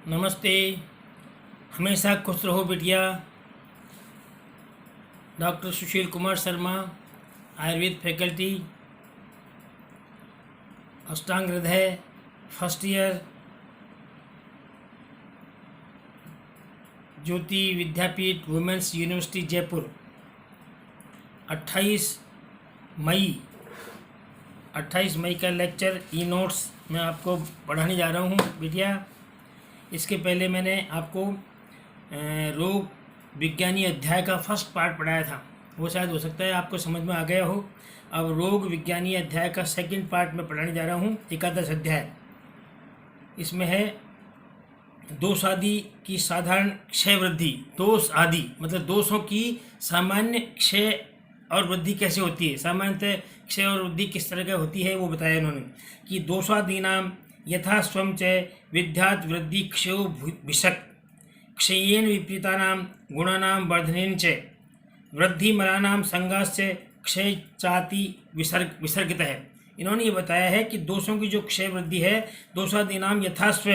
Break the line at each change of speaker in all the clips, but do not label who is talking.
नमस्ते। हमेशा खुश रहो बिटिया। डॉक्टर सुशील कुमार शर्मा, आयुर्वेद फैकल्टी, अष्टांग हृदय, फर्स्ट ईयर, ज्योति विद्यापीठ वुमेंस यूनिवर्सिटी जयपुर। 28 मई 28 मई का लेक्चर ई नोट्स मैं आपको पढ़ाने जा रहा हूँ बिटिया। इसके पहले मैंने आपको रोग विज्ञानी अध्याय का फर्स्ट पार्ट पढ़ाया था, वो शायद हो सकता है आपको समझ में आ गया हो। अब रोग विज्ञानी अध्याय का सेकंड पार्ट में पढ़ाने जा रहा हूँ, 11 अध्याय। इसमें है दोष आदि की साधारण क्षय वृद्धि। दोष आदि मतलब दोषों की सामान्य क्षय और वृद्धि कैसे होती है, सामान्यतः क्षय और वृद्धि किस तरह का होती है वो बताया इन्होंने कि दोषादीनाम यथा स्वं च विद्यात् वृद्धि क्षयो विषक क्षयेन विपरीतानां गुणानां वर्धनेन च वृद्धिमलानां संगाश्च क्षय चाति विसर्गित है। इन्होंने ये बताया है कि दोषों की जो क्षय वृद्धि है, दोषादीनाम यथास्व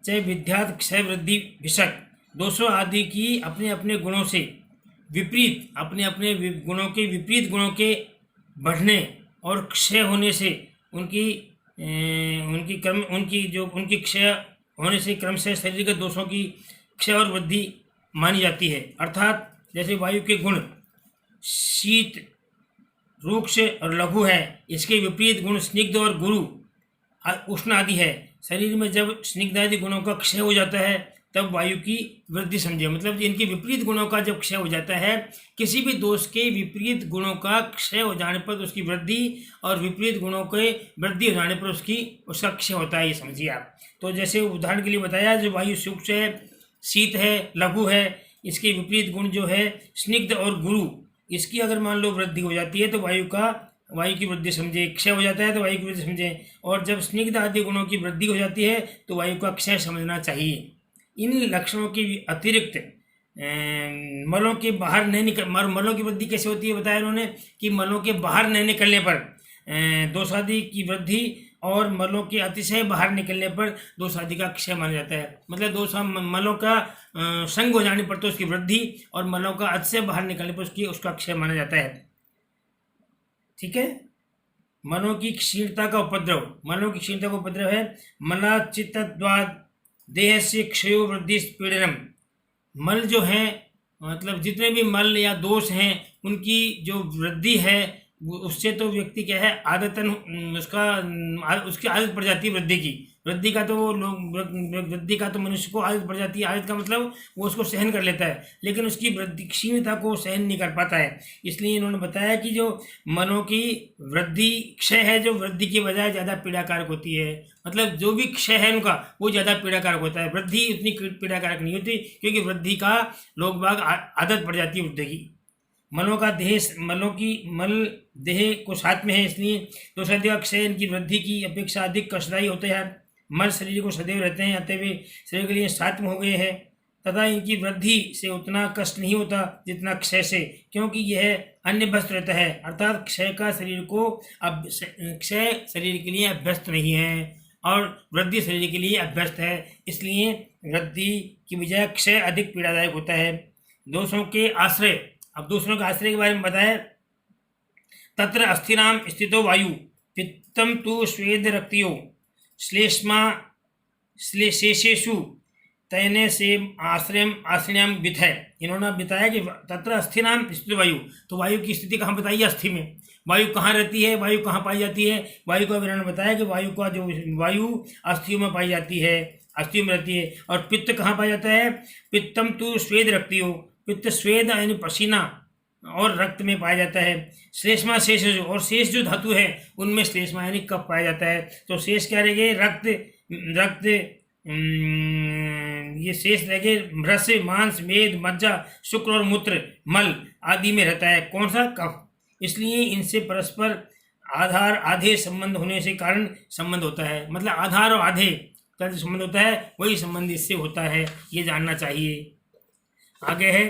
च विद्यात् क्षय वृद्धि विषक, दोषों आदि की अपने अपने गुणों से विपरीत, अपने अपने गुणों के विपरीत गुणों के बढ़ने और क्षय होने से उनकी क्षय होने से क्रमशः शरीर के दोषों की क्षय और वृद्धि मानी जाती है। अर्थात जैसे वायु के गुण शीत, रूक्ष और लघु है, इसके विपरीत गुण स्निग्ध और गुरु उष्ण आदि है। शरीर में जब स्निग्ध आदि गुणों का क्षय हो जाता है तब वायु की वृद्धि समझे, मतलब इनके विपरीत गुणों का जब क्षय हो जाता है, किसी भी दोष के विपरीत गुणों का क्षय हो जाने पर उसकी वृद्धि और विपरीत गुणों के वृद्धि हो जाने पर उसका क्षय होता है, ये समझिए आप। तो जैसे उदाहरण के लिए बताया, जो वायु सूक्ष्म है, शीत है, लघु है, इसके विपरीत गुण जो है स्निग्ध और गुरु, इसकी अगर मान लो वृद्धि हो जाती है तो वायु की वृद्धि समझे, क्षय हो जाता है तो वायु की वृद्धि समझे, और जब स्निग्ध आदि गुणों की वृद्धि हो जाती है तो वायु का क्षय समझना चाहिए। इन लक्षणों के अतिरिक्त मलों के बाहर नहीं निकल मलों की वृद्धि कैसे होती है बताया उन्होंने कि मलों के बाहर नहीं निकलने पर दोषादि की वृद्धि और मलों के अतिशय बाहर निकलने पर दोषादि का क्षय माना जाता है। मतलब मलों का संग हो जाने पर तो उसकी वृद्धि और मलों का अतिशय बाहर निकलने पर उसका क्षय माना जाता है। ठीक है। मलों की क्षीणता का उपद्रव है मलाचित्तद्वाद देह से क्षयो वृद्धि पीड़नम। मल जो है मतलब जितने भी मल या दोष हैं उनकी जो वृद्धि है उससे तो व्यक्ति क्या है आदतन उसकी आदत पड़ जाती है वृद्धि का तो मनुष्य को आदत पड़ जाती है। आदत का मतलब वो उसको सहन कर लेता है, लेकिन उसकी वृद्धि क्षीणता को सहन नहीं कर पाता है। इसलिए इन्होंने बताया कि जो मनों की वृद्धि क्षय है, जो वृद्धि की बजाय ज़्यादा पीड़ाकारक होती है, मतलब जो भी क्षय है उनका वो ज़्यादा पीड़ाकारक होता है, वृद्धि उतनी पीड़ाकारक नहीं होती, क्योंकि वृद्धि का लोग बाग आदत पड़ जाती है वृद्धि की। मल देह को साथ में है, इसलिए दोषादि का क्षय इनकी वृद्धि की अपेक्षा अधिक कष्टदायी होते हैं। मल शरीर को सदैव रहते हैं, अतः वे शरीर के लिए सात्म हो गए हैं, तथा इनकी वृद्धि से उतना कष्ट नहीं होता जितना क्षय से, क्योंकि यह अन्य व्यस्त रहता है। अर्थात क्षय शरीर के लिए अभ्यस्त नहीं है और वृद्धि शरीर के लिए अभ्यस्त है, इसलिए वृद्धि की बजाय क्षय अधिक पीड़ादायक होता है। दोषों के आश्रय, अब दूसरों के आश्रय के बारे में बताया, तत्र अस्थिनाम स्थितो वायु पित्तम तु स्वेद रक्तियो श्लेष्मा शेषेषु तैने से आश्रयम विथ है। इन्होंने बताया कि तत्र अस्थिनाम स्थितो वायु, तो वायु की स्थिति कहाँ बताई? अस्थि में। वायु कहाँ रहती है, वायु कहाँ पाई जाती है? वायु को इन्होंने बताया कि वायु अस्थियों में पाई जाती है, अस्थियों में रहती है। और पित्त कहाँ पाया जाता है? पित्तम तु स्वेद रक्तियो, पित्त स्वेद यानी पसीना और रक्त में पाया जाता है। श्लेष्मा शेष, और शेष जो धातु है उनमें श्लेष्मा यानी कफ पाया जाता है। तो शेष क्या रह गए? रक्त ये शेष रह गए रस, मांस, मेद, मज्जा, शुक्र और मूत्र, मल आदि में रहता है। कौन सा? कफ। इसलिए इनसे परस्पर आधार आधे संबंध होने से कारण संबंध होता है, मतलब आधार और आधे का जो संबंध होता है वही संबंध इससे होता है, ये जानना चाहिए। आगे है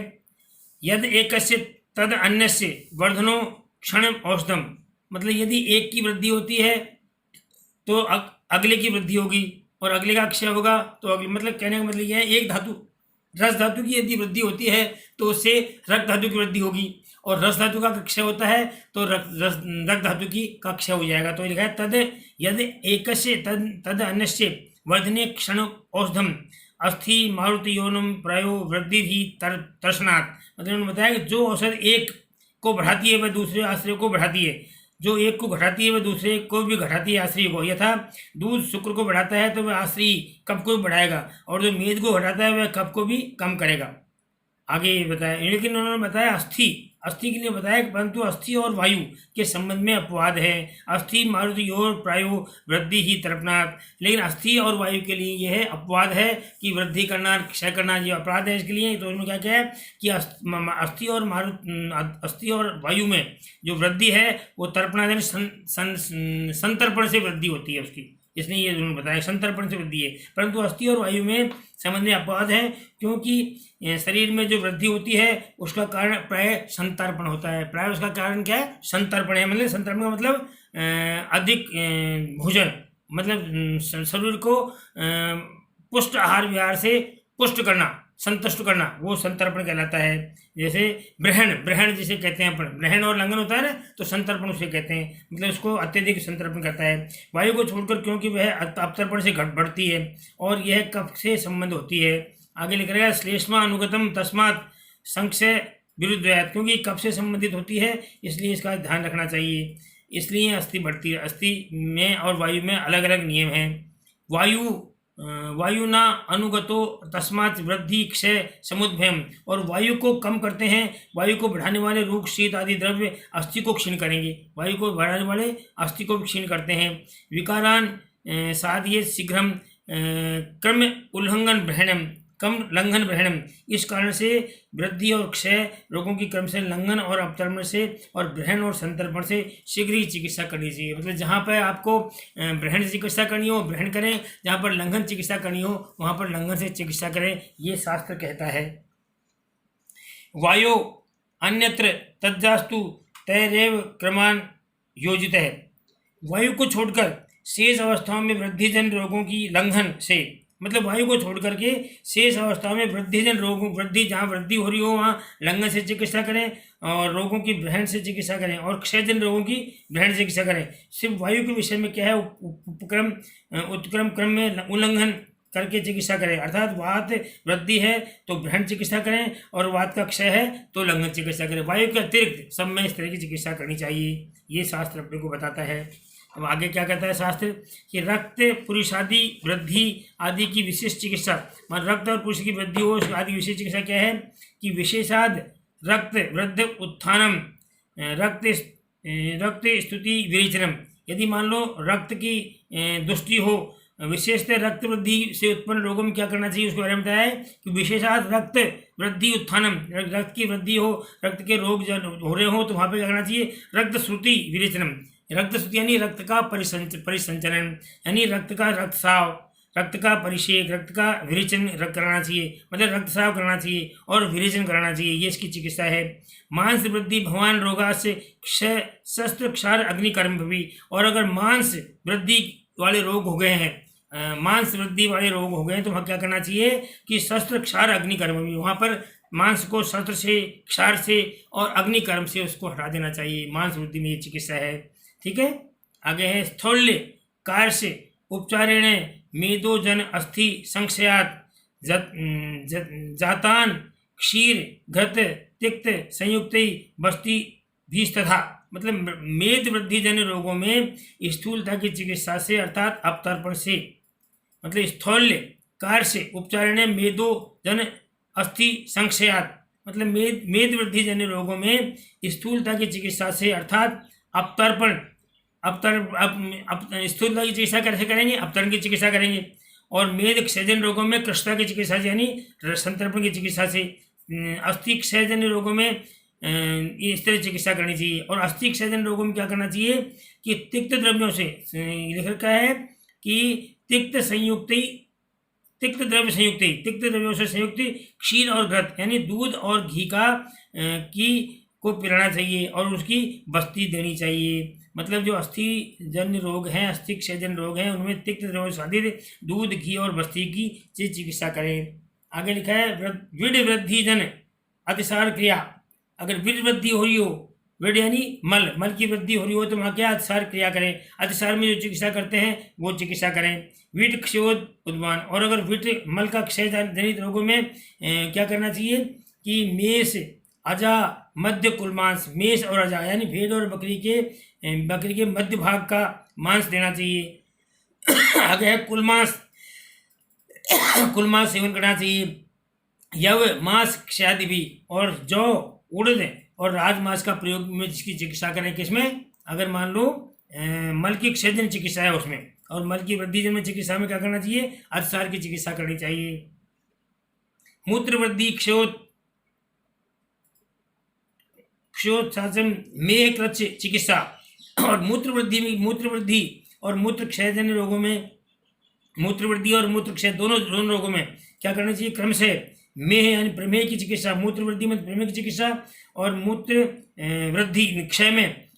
यद एकस्य तद अन्यस्य वर्धनो क्षण औषधम, मतलब यदि एक की वृद्धि होती है तो अगले की वृद्धि होगी, और अगले का क्षय होगा तो अगले, मतलब कहने का मतलब यह है एक धातु, रस धातु की यदि वृद्धि होती है तो उससे रक्त धातु की वृद्धि होगी, और रस धातु का क्षय होता है तो रक्त धातु की का क्षय हो जाएगा। तो लिखा है तद यद एकस्य तद अन्यस्य वर्धने क्षण औषधम अस्थि मारुति योनम प्रायो वृद्धि ही तर्शनात्। मतलब उन्होंने बताया कि जो औषध एक को बढ़ाती है वह दूसरे आश्रय को बढ़ाती है, जो एक को घटाती है वह दूसरे को भी घटाती है आश्रय को। यथा दूध शुक्र को बढ़ाता है तो वह आश्रय कफ को भी बढ़ाएगा, और जो मेद को घटाता है वह कफ को भी कम करेगा। आगे ये बताया, लेकिन उन्होंने बताया अस्थि के लिए बताया, परंतु अस्थि और वायु के संबंध में अपवाद है। अस्थि मारुति और प्रायो वृद्धि ही तर्पणात्, लेकिन अस्थि और वायु के लिए यह अपवाद है कि वृद्धि करना क्षय करना ये अपराध है इसके लिए। तो उन्होंने क्या किया है कि अस्थि और वायु में जो वृद्धि है वो तर्पणा यानी संतर्पण से वृद्धि होती है उसकी, इसलिए ये उन्होंने बताया संतर्पण से वृद्धि है। परंतु अस्थि और वायु में संबंध में अपवाद है, क्योंकि शरीर में जो वृद्धि होती है उसका कारण प्राय संतर्पण होता है। प्राय उसका कारण क्या है? संतर्पण है। मतलब संतर्पण का मतलब अधिक भोजन, मतलब शरीर को पुष्ट आहार विहार से पुष्ट करना, संतुष्ट करना, वो संतर्पण कहलाता है। जैसे ब्रहण जिसे कहते हैं अपन, ब्रहण और लंघन होता है ना, तो संतर्पण उसे कहते हैं, मतलब उसको अत्यधिक संतर्पण करता है। वायु को छोड़कर, क्योंकि वह अपतर्पण से घट बढ़ती है और यह कफ से संबंध होती है। आगे लिख रहा है श्लेष्मा अनुगतम तस्मात् संक्षय विरुद्ध, क्योंकि कफ से संबंधित होती है इसलिए इसका ध्यान रखना चाहिए। इसलिए अस्थि बढ़ती है। अस्थि में और वायु में अलग अलग नियम हैं। वायुना अनुगतो तस्मात् वृद्धि क्षय समुद्भयम, और वायु को कम करते हैं, वायु को बढ़ाने वाले रूख शीत आदि द्रव्य अस्थि को क्षीण करेंगे, वायु को बढ़ाने वाले अस्थि को क्षीण करते हैं। विकारान साधये शीघ्रम क्रम उल्लंघन ग्रहणम कम लंघन ग्रहणम, इस कारण से वृद्धि और क्षय रोगों की क्रम से लंघन और अपतर्पण से और ग्रहण और संतर्पण से शीघ्र ही चिकित्सा करनी चाहिए। मतलब जहाँ पर आपको ग्रहण से चिकित्सा करनी हो ग्रहण करें, जहाँ पर लंघन चिकित्सा करनी हो वहाँ पर लंघन से चिकित्सा करें, ये शास्त्र कहता है। वायो अन्यत्र तज्जास्तु तैरेव क्रमान योजित है। वायु को छोड़कर शेष अवस्थाओं में वृद्धिजन रोगों की लंघन से, मतलब वायु को छोड़ करके शेष अवस्थाओं में वृद्धिजन रोगों, वृद्धि जहाँ वृद्धि हो रही हो वहाँ लंघन से चिकित्सा करें, और रोगों की ग्रहण से चिकित्सा करें, और क्षयजन रोगों की ग्रहण से चिकित्सा करें। सिर्फ वायु के विषय में क्या है, उत्क्रम क्रम में उल्लंघन करके चिकित्सा करें, अर्थात वात वृद्धि है तो ग्रहण चिकित्सा करें, और वात का क्षय है तो लंघन चिकित्सा करें। वायु के अतिरिक्त सब में इस तरह की चिकित्सा करनी चाहिए, ये शास्त्र अपने को बताता है। अब आगे क्या कहता है शास्त्र कि रक्त पुरुषादि वृद्धि आदि की विशेष चिकित्सा, मान रक्त और पुरुष की वृद्धि हो आदि विशेष चिकित्सा क्या है कि विशेषाद रक्त वृद्ध उत्थानम रक्त स्तुति विरेचनम। यदि मान लो रक्त की दुष्टि हो, विशेषतः रक्त वृद्धि से उत्पन्न रोगों में क्या करना चाहिए उसके बारे में बताया है कि विशेषाद रक्त वृद्धि उत्थानम, रक्त की वृद्धि हो, रक्त के रोग हो रहे हो तो वहाँ पर क्या करना चाहिए, रक्त श्रुति विरेचनम। रक्त श्रुति यानी रक्त का परिसंचरण, यानी रक्त का रक्तस्राव, रक्त का परिषेक, रक्त का विरेचन कराना चाहिए, मतलब रक्तस्राव कराना चाहिए और विरेचन कराना चाहिए, ये इसकी चिकित्सा है। मांस वृद्धि भगवान रोगा से क्षय शस्त्र क्षार अग्निकर्म भी, और अगर मांस वृद्धि वाले रोग हो गए हैं, मांस वृद्धि वाले रोग हो गए हैं तो वहाँ क्या करना चाहिए कि शस्त्र क्षार अग्निकर्म भी, वहाँ पर मांस को शस्त्र से क्षार से और अग्निकर्म से उसको हटा देना चाहिए। मांस वृद्धि में ये चिकित्सा है। ठीक है, आगे है स्थौल्य कार्य से उपचारेण मेदोजन अस्थि संक्षयात जातान क्षीर घृत तिक्त संयुक्त बस्ती भीस्तथा। मतलब मेद वृद्धि जन रोगों में स्थूलता की चिकित्सा से अर्थात अपतर्पण से, मतलब स्थौल्य कार्य से उपचारेण मेदोजन अस्थि संक्षयात, मतलब मेद वृद्धि जन्य रोगों में स्थूलता की चिकित्सा से अर्थात अपतर्पण स्थूलता की चिकित्सा कैसे करेंगे, अपतरण की चिकित्सा करेंगे, और मेद क्षयजन रोगों में कृष्णता की चिकित्सा से यानी संतर्पण की चिकित्सा से, अस्थि क्षयजन्य रोगों में इस तरह चिकित्सा करनी चाहिए। और अस्थि क्षयजन रोगों में क्या करना चाहिए कि तिक्त द्रव्यों से, लिख रखा है कि तिक्त द्रव्यों से संयुक्त क्षीर और घृत यानी दूध और घी का की को पिलाना चाहिए और उसकी बस्ती देनी चाहिए। मतलब जो अस्थि जन्य रोग हैं, अस्थि क्षयजन्य रोग हैं, उनमें तिक्त द्रव्यसाधित दूध, घी और बस्ती की चिकित्सा करें। आगे लिखा है विड वृद्धि जन अतिसार क्रिया। अगर विड वृद्धि हो रही हो, विड यानी मल की वृद्धि हो रही हो, तो वहाँ क्या अतिसार क्रिया करें। अतिसार में जो चिकित्सा करते हैं वो चिकित्सा करें। विट क्षयोद उद्मान, और अगर विट मल का क्षय जनित रोगों में क्या करना चाहिए कि मेष, अजा, मध्य कुलमांस, मेष और अजा यानी भेड़ और बकरी के मध्य भाग का मांस देना चाहिए। आगे है कुलमांस, कुलमांस सेवन करना चाहिए। यव मांस क्षयादि भी, और जौ, उड़द और राजमांस का प्रयोग में जिसकी चिकित्सा करें। किसमें? अगर मान लो मल की क्षयजन चिकित्सा है उसमें, और मल की वृद्धि जन्य चिकित्सा में क्या करना चाहिए? अतिसार की चिकित्सा करनी चाहिए। मूत्र वृद्धि क्षयोत्साचन मेह कृच चिकित्सा, और मूत्र वृद्धि और मूत्र क्षयजन्य रोगों में, मूत्र वृद्धि और मूत्र क्षय दोनों रोगों में क्या करना चाहिए? क्रमशः मेह यानी प्रमेह की चिकित्सा, मूत्र वृद्धि में प्रमेह की चिकित्सा, और मूत्र वृद्धि क्षय में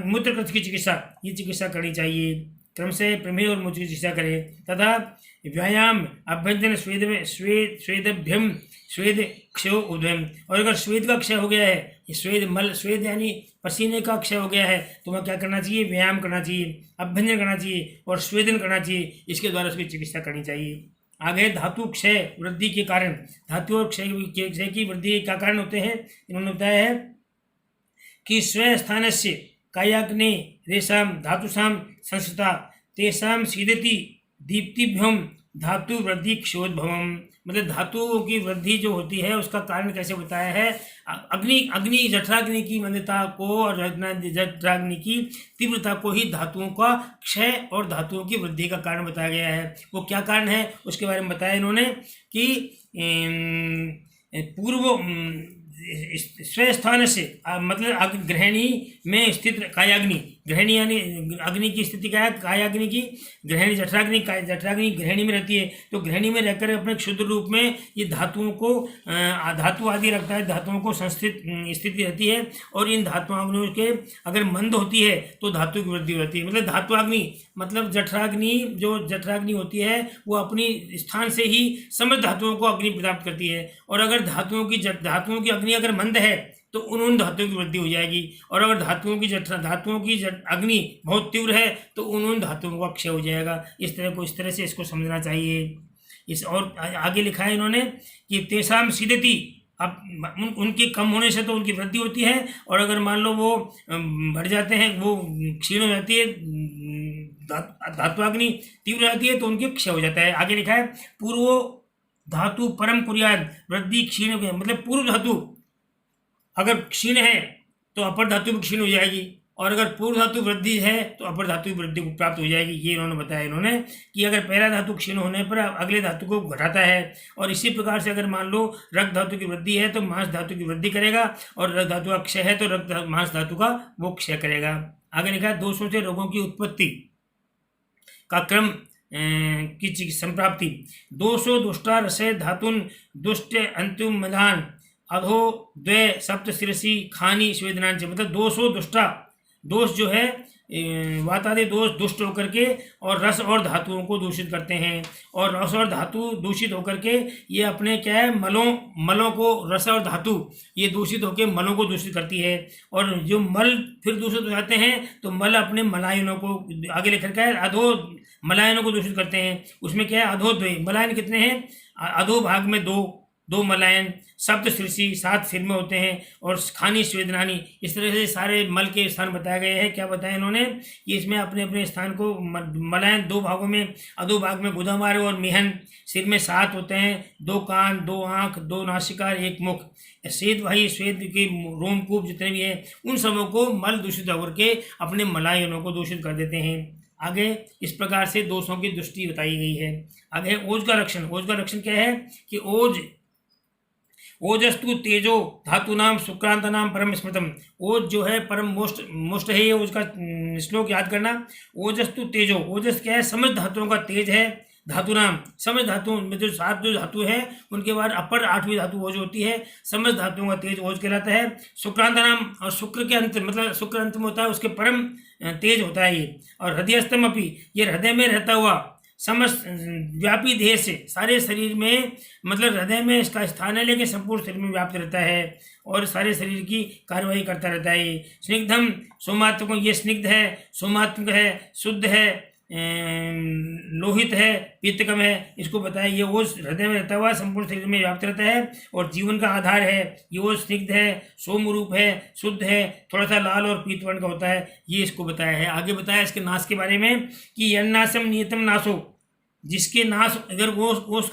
मूत्र कृच की चिकित्सा, ये चिकित्सा करनी चाहिए। क्रमशः प्रमेह और मूत्र की चिकित्सा करें। तथा व्यायाम अभ्यंजन स्वेदभ्यम स्वेद क्षयो उद्यम, और अगर स्वेद का क्षय हो गया है, स्वेद यानी पसीने का क्षय हो गया है, तो वह क्या करना चाहिए? व्यायाम करना चाहिए, अभ्यंजन करना चाहिए और स्वेदन करना चाहिए। इसके द्वारा उसकी चिकित्सा करनी चाहिए। आगे धातु क्षय वृद्धि के कारण, धातु और क्षय की वृद्धि के क्या कारण होते हैं? इन्होंने बताया है कि स्वस्थान से कायाग्नि रेशम धातुसाम संस्था तेषाम सीदति दीप्तिभ्यम धातु वृद्धि क्षयोद्भवम। मतलब धातुओं की वृद्धि जो होती है उसका कारण कैसे बताया है? अग्नि जठराग्नि की मंदता को और जठराग्नि की तीव्रता को ही धातुओं का क्षय और धातुओं की वृद्धि का कारण बताया गया है। वो क्या कारण है उसके बारे में बताया इन्होंने कि पूर्व स्वस्थान से मतलब ग्रहणी में स्थित कायाग्नि, ग्रहणी यानी अग्नि की स्थिति क्या है? कायाग्नि की ग्रहणी, जठराग्नि ग्रहणी में रहती है, तो ग्रहणी में रहकर अपने क्षुद्र रूप में ये धातुओं को धातु आदि रखता है, धातुओं को संस्थित स्थिति रहती है, और इन धातुओं के अगर मंद होती है तो धातु की वृद्धि होती है। मतलब धातुअग्नि मतलब जठराग्नि होती है वो अपनी स्थान से ही समस्त धातुओं को अग्नि प्राप्त करती है, और अगर धातुओं की अग्नि अगर मंद है तो उन धातुओं की वृद्धि हो जाएगी, और अगर धातुओं की अग्नि बहुत तीव्र है तो उन धातुओं का क्षय हो जाएगा। इस तरह से इसको समझना चाहिए। और आगे लिखा है इन्होंने कि तेषाम सिद्धति, अब उनके कम होने से तो उनकी वृद्धि होती है, और अगर मान लो वो बढ़ जाते हैं, वो क्षीण हो जाती है, धातुअग्नि तीव्र रहती है तो उनके क्षय हो जाता है। आगे लिखा है पूर्व धातु परम कुर्याद वृद्धि क्षीण, मतलब पूर्व धातु अगर क्षीण है तो अपर धातु भी क्षीण हो जाएगी, और अगर पूर्व धातु वृद्धि है तो अपर धातु की वृद्धि प्राप्त हो जाएगी। ये इन्होंने बताया इन्होंने कि अगर पहला धातु क्षीण होने पर अगले धातु को घटाता है, और इसी प्रकार से अगर मान लो रक्त धातु की वृद्धि है तो मांस धातु की वृद्धि करेगा, और रक्त धातु का क्षय है तो रक्त मांस धातु का वो क्षय करेगा। आगे लिखा है दोषों से रोगों की उत्पत्ति का क्रम की संप्राप्ति। दोषो दुष्टा रसे धातुन दुष्ट अंतिम मधान अधो द्वे सप्त शिरसी खानी स्वेदनांच। मतलब दोषो दुष्टा, दोष जो है वातादि दोष दुष्ट होकर के और रस और धातुओं को दूषित करते हैं, और रस और धातु दूषित होकर के ये अपने क्या है मलों को, रस और धातु ये दूषित होकर मलों को दूषित करती है, और जो मल फिर दूषित हो जाते हैं तो मल अपने मलायनों को, आगे लिखा क्या है, अधो मलायनों को दूषित करते हैं। उसमें क्या है, अधोद्वय मलायन कितने हैं? अधो भाग में दो मलायन, सप्त शीर्षी 7 सिर में होते हैं, और खानी स्वेदनानी, इस तरह से सारे मल के स्थान बताए गए हैं। क्या बताया इन्होंने कि इसमें अपने अपने स्थान को मलायन 2 भागों में, अधो भाग में गुदामारे और मिहन, सिर में 7 होते हैं, 2 कान, 2 आँख, 2 नासिका, 1 मुख। स्वेद भाई स्वेद के रोमकूप जितने भी हैं उन सबों को मल दूषित होकर के अपने मलायनों को दूषित कर देते हैं। आगे इस प्रकार से दोषों की दृष्टि बताई गई है। आगे ओज का रक्षण। ओज का रक्षण क्या है कि ओजस्तु तेजो धातु नाम शुक्रांत नाम परम स्मृतम। ओज जो है परम मोस्ट है, ये ओज का श्लोक याद करना। ओजस्तु तेजो, ओजस क्या है? समस्त धातुओं का तेज है, धातुनाम समस्त धातुओं में जो 7 जो धातु है उनके बाद अपर 8वीं धातु ओज होती है। समस्त धातुओं का तेज ओज कहलाता है। शुक्रांत नाम, और शुक्र के अंत मतलब शुक्र अंत में होता है, उसके परम तेज होता है ये। और हृदयस्थम अपी, ये हृदय में रहता हुआ समस्त व्यापी देह से, सारे शरीर में मतलब हृदय में इसका स्थान है, लेकिन संपूर्ण शरीर में व्याप्त रहता है और सारे शरीर की कार्यवाही करता रहता है। ये स्निग्धम सोमात्मक, ये स्निग्ध है, सोमात्मक है, शुद्ध है, लोहित है, पीतकम है, इसको बताया। ये ओज हृदय में रहता हुआ संपूर्ण शरीर में व्याप्त रहता है और जीवन का आधार है। ये ओज स्निग्ध है, सोम रूप है, शुद्ध है, थोड़ा सा लाल और पीतवर्ण का होता है, ये इसको बताया है। आगे बताया इसके नाश के बारे में कि यन्नासम नियतम नाशो, जिसके नाश, अगर ओज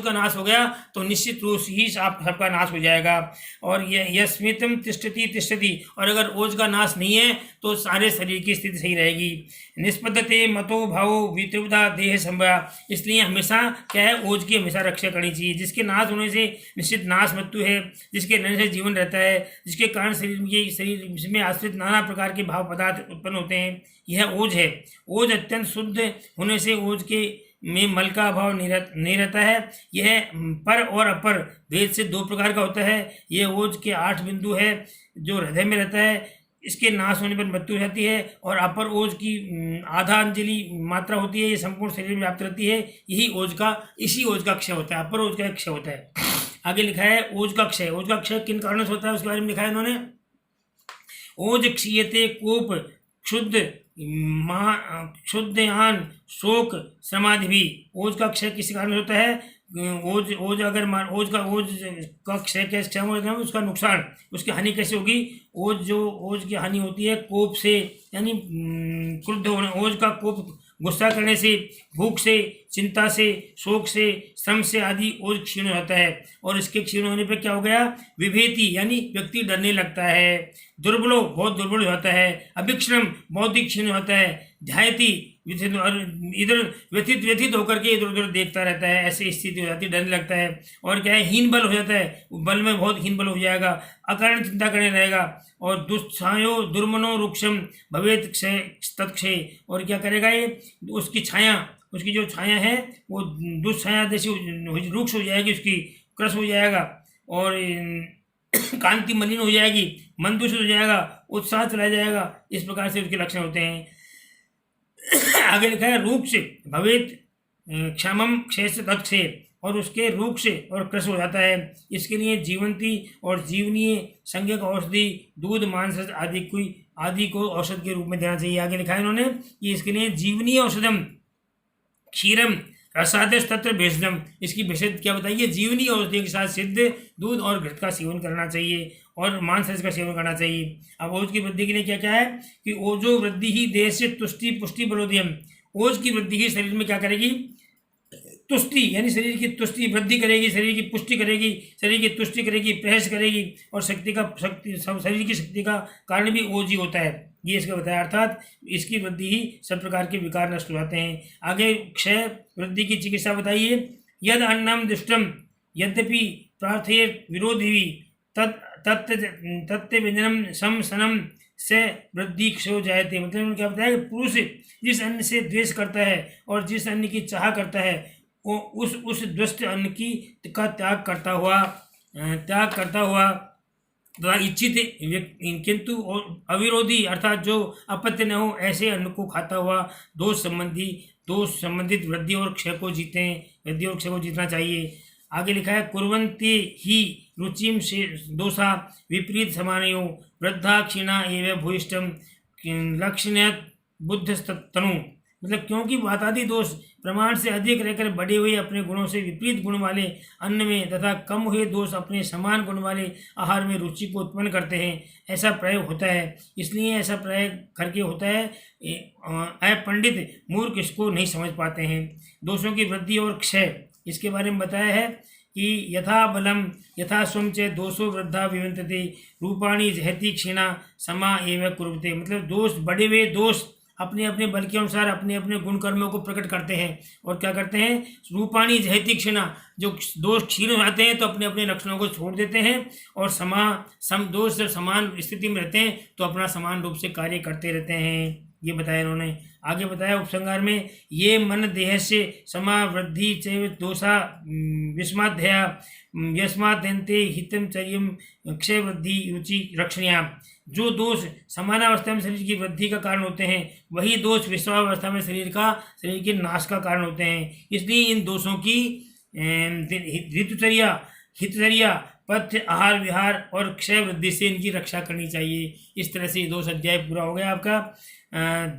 का नाश हो गया तो निश्चित रूप से ही सबका नाश हो जाएगा। और यस्मितम तिष्ठति तिष्ठति, और अगर ओज का नाश नहीं है तो सारे शरीर की स्थिति सही रहेगी। निष्पद्यते मतो भावो वित्रुवता देह संभया, इसलिए हमेशा क्या है, ओज की हमेशा रक्षा करनी चाहिए। जिसके नाश होने से निश्चित नाश मृत्यु है, जिसके रहने से जीवन रहता है, जिसके कारण शरीर में आश्रित नाना प्रकार के भाव पदार्थ उत्पन्न होते हैं, यह ओज है। ओज अत्यंत शुद्ध होने से ओज के में मल का अभाव नहीं रहता है। यह पर और अपर भेद से 2 प्रकार का होता है। यह ओज के 8 बिंदु है जो हृदय में रहता है, इसके नाश होने पर मृत्यु हो जाती है। और अपर ओज की आधा अंजलि मात्रा होती है, ये संपूर्ण शरीर में व्याप्त रहती है। यही इसी ओज का क्षय होता है, अपर ओज का क्षय होता है। आगे लिखा है ओज का क्षय। ओज का क्षय किन कारणों से होता है उसके बारे में लिखा है इन्होंने। ओज क्षीयते कोप क्षुद्ध क्षुद्धान शोक समाधि भी। ओज का क्षय किस कारण होता है। ओज का क्षय कैसे होता है, उसका नुकसान, उसकी हानि कैसे होगी। ओज की हानि होती है कोप से, यानी क्रुद्ध होने, ओज का कोप गुस्सा करने से, भूख से, चिंता से, शोक से, श्रम से आदि ओज क्षीण होता है। और इसके क्षीण होने पर क्या हो गया, विभेति यानी व्यक्ति डरने लगता है, दुर्बलो बहुत दुर्बल हो जाता है, अभिक्षण बौद्धिक क्षीण होता है, ध्यायति इधर व्यथित होकर के इधर उधर देखता रहता है, ऐसी स्थिति हो जाती है, डरने लगता है। और क्या है, हीन बल हो जाता है, बल में बहुत हीन बल हो जाएगा, अकारण चिंता करने रहेगा। और दुष्छायो दुर्मनो रुक्षम भवेत क्षय तत्क्षय, और क्या करेगा ये, उसकी छाया, उसकी जो छाया है वो दुष्छाया जैसी रुक्ष हो जाएगी, उसकी क्रश हो जाएगा और कांति मलिन हो जाएगी, मन दूषित हो जाएगा, उत्साह चला जाएगा। इस प्रकार से उसके लक्षण होते हैं। आगे लिखा है रूप से भवेत क्षमम क्षय से तत्क्षय, और उसके रूप से और क्रश हो जाता है। इसके लिए जीवंती और जीवनीय संज्ञक औषधि, दूध, मांस आदि को औषध के रूप में देना चाहिए। आगे लिखा है इन्होंने कि इसके लिए जीवनीय औषधम क्षीरम रसादश तत्र भेषजम, इसकी भेषज क्या बताइए, जीवनी औषधि के साथ सिद्ध दूध और घृत का सेवन करना चाहिए और मांस का सेवन करना चाहिए। अब ओज की वृद्धि के लिए क्या क्या है कि ओजो वृद्धि ही देह से तुष्टि पुष्टि बलोदयम, ओज की वृद्धि ही शरीर में क्या करेगी, तुष्टि यानी शरीर की तुष्टि वृद्धि करेगी, शरीर की पुष्टि करेगी, शरीर की तुष्टि करेगी, प्रयास करेगी। और शरीर की शक्ति का कारण भी ओज ही होता है, ये इसका बताया। अर्थात इसकी वृद्धि ही सब प्रकार के विकार नष्ट हो जाते हैं। आगे क्षय वृद्धि की चिकित्सा बताइए। यद अन्नम दुष्टम यद्यपि प्रार्थये विरोधी तत्व व्यंजनम सम सनम से वृद्धि क्षय जायते, मतलब क्या बताया, पुरुष जिस अन्न से द्वेष करता है और जिस अन्न की चाह करता है वो उस दुष्ट अन्न का त्याग करता हुआ इच्छित किंतु अविरोधी अर्थात जो अपत्य न हो ऐसे अन्न को खाता हुआ दोष संबंधित वृद्धि और क्षय को जीतना चाहिए। आगे लिखा है कुर्वन्ति ही रुचिम दोषा विपरीत समानयो वृद्धा क्षीणा एवं भूयिष्ठम लक्षणयत बुद्धस्तनु, मतलब क्योंकि वातादि दोष प्रमाण से अधिक रहकर बढ़े हुए अपने गुणों से विपरीत गुण वाले अन्न में तथा कम हुए दोष अपने समान गुण वाले आहार में रुचि को उत्पन्न करते हैं, ऐसा प्रयोग होता है। इसलिए ऐसा प्रयोग करके होता है, अपंडित मूर्ख इसको नहीं समझ पाते हैं। दोषों की वृद्धि और क्षय इसके बारे में बताया है कि यथा बलम यथा स्वम च दोषो वृद्धा विवंतते रूपाणी जहती क्षीणा समा एवं कुरुते, मतलब दोष बढ़े हुए दोष अपने अपने बल के अनुसार अपने अपने गुण कर्मों को प्रकट करते हैं और क्या करते हैं, रूपाणी जहती क्षीणा, जो दोष क्षीण हो जाते हैं तो अपने अपने लक्षणों को छोड़ देते हैं और दोष जब समान स्थिति में रहते हैं तो अपना समान रूप से कार्य करते रहते हैं। ये बताया इन्होंने। आगे बताया उपसंहार में, ये मन देह से समावृद्धि चैव दोषा विस्माध्या यस्माद्यन्ते हितम चर्यम क्षय वृद्धि रुचि रक्षणीयाम। जो दोष समानावस्था में शरीर की वृद्धि का कारण होते हैं, वही दोष विश्वावस्था में शरीर के नाश का कारण होते हैं। इसलिए इन दोषों की ऋतुचर्या, हितचर्या, पथ्य, आहार विहार और क्षय वृद्धि से इनकी रक्षा करनी चाहिए। इस तरह से 2 अध्याय पूरा हो गया आपका।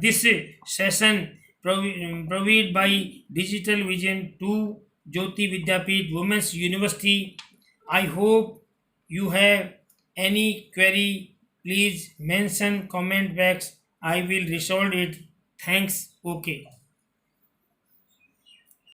This session provide by digital vision 2 Jyoti Vidyapeeth women's university. I hope you have any query, please mention comment box. I will resolve it. Thanks. Okay.